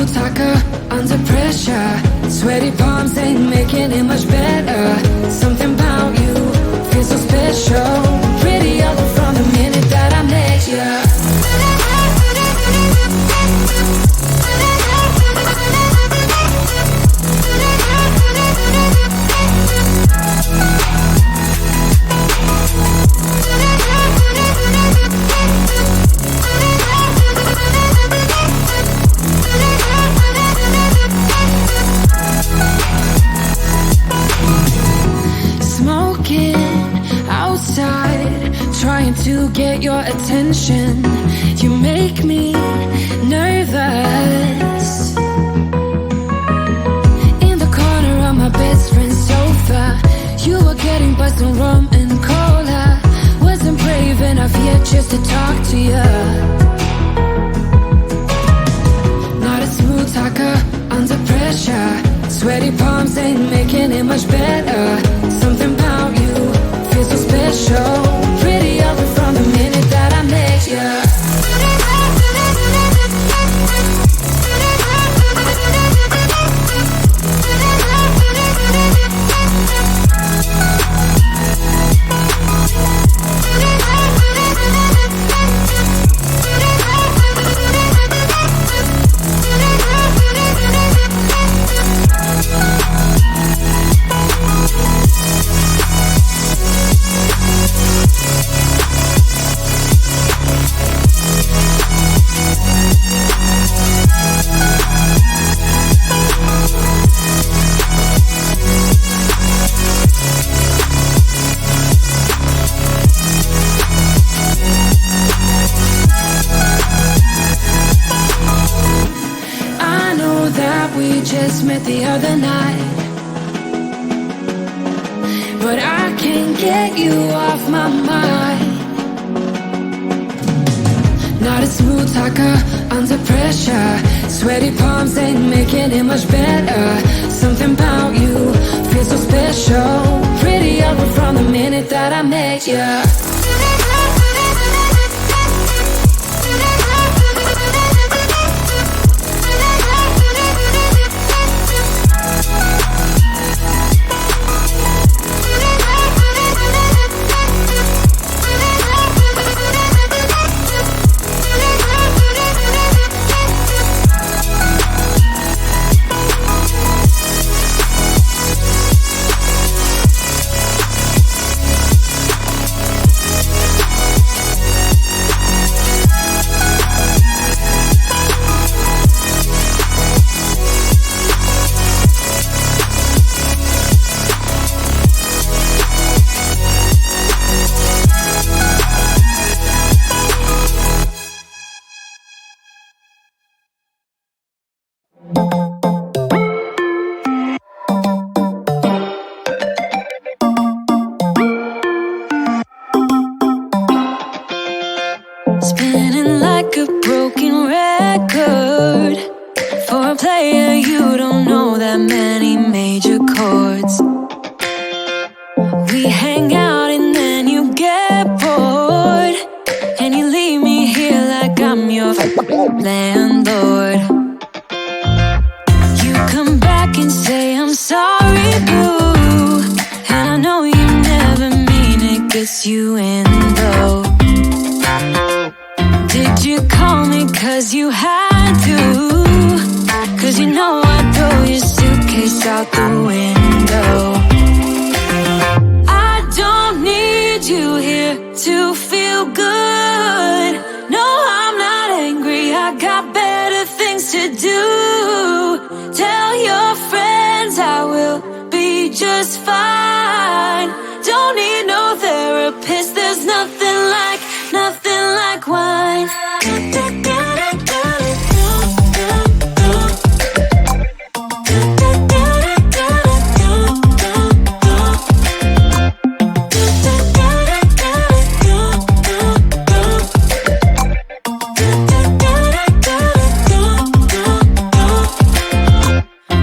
smooth talker under pressure. Sweaty palms ain't making it much better. Something about you feels so special. Prettier from the minute that I met you. Trying to get your attention. You make me nervous. In the corner of my best friend's sofa, you were getting buzzed on rum and cola. Wasn't brave enough yet just to talk to you. Not a smooth talker under pressure. Sweaty palms ain't making it much better. Something about you feels so special. Prettier from the minute that I met you. Just met the other night, but I can't get you off my mind. Not a smooth talker under pressure. Sweaty palms ain't making it much better. Something about you feels so special. Prettier from the minute that I met you. Spinning like a broken record. For a player, you don't know that many major chords. We hang out and then you get bored, and you leave me here like I'm your landlord. You come back and say I'm sorry, boo, and I know you never mean it, gets you in though. Did you call me cause you had to? Cause you know I'd throw your suitcase out the window. I don't need you here to feel good. No, I'm not angry, I got better things to do. Tell your friends I will be just fine. Don't need no therapist, there's nothing like wine.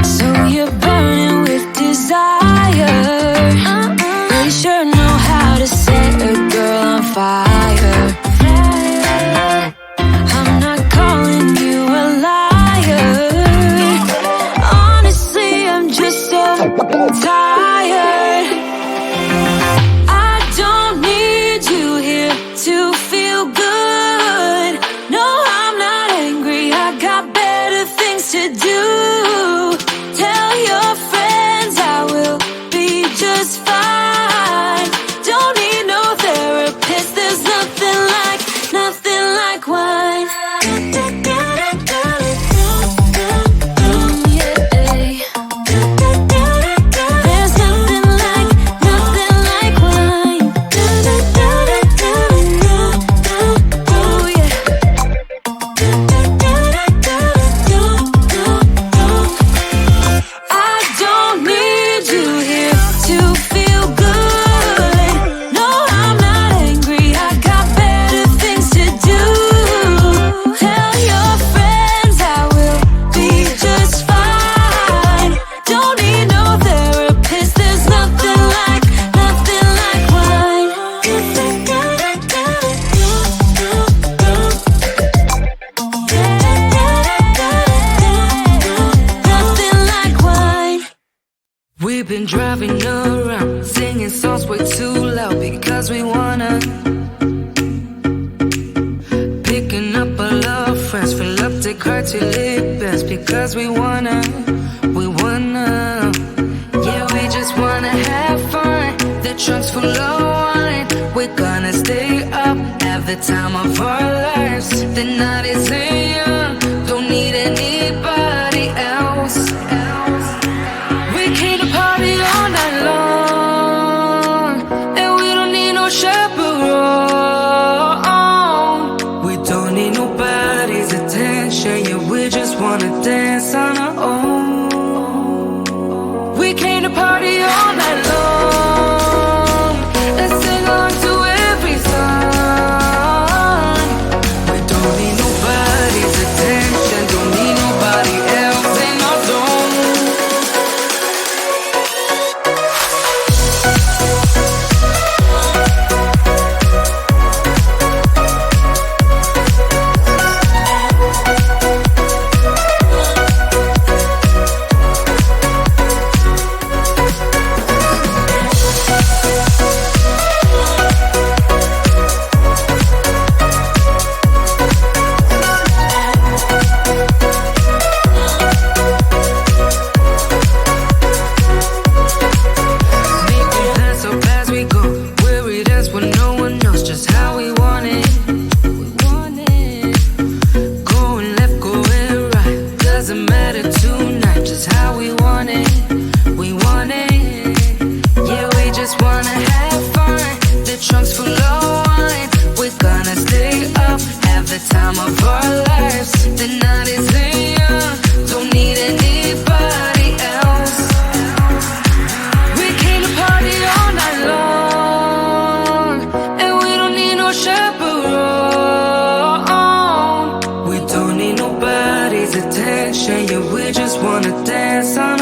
So you're burning with desire. Really sure know how to set a girl on do. Tell your friends I will be just fine. Don't need no therapist. There's nothing like wine. We've been driving around, singing songs way too loud because we wanna. Picking up our love friends, fill up the car till it bends because we wanna. Yeah, we just wanna have fun. The trunk's full of wine. We're gonna stay up, have the time of our lives. The night is young, don't need anybody else. We came to party all night long, and we don't need no chaperone. We don't need nobody's attention, yeah, we just wanna dance on our own. We came to party all night long, and sing along to every song. We don't need nobody's attention, don't need nobody else in our zone. Attention, yeah, we just wanna dance on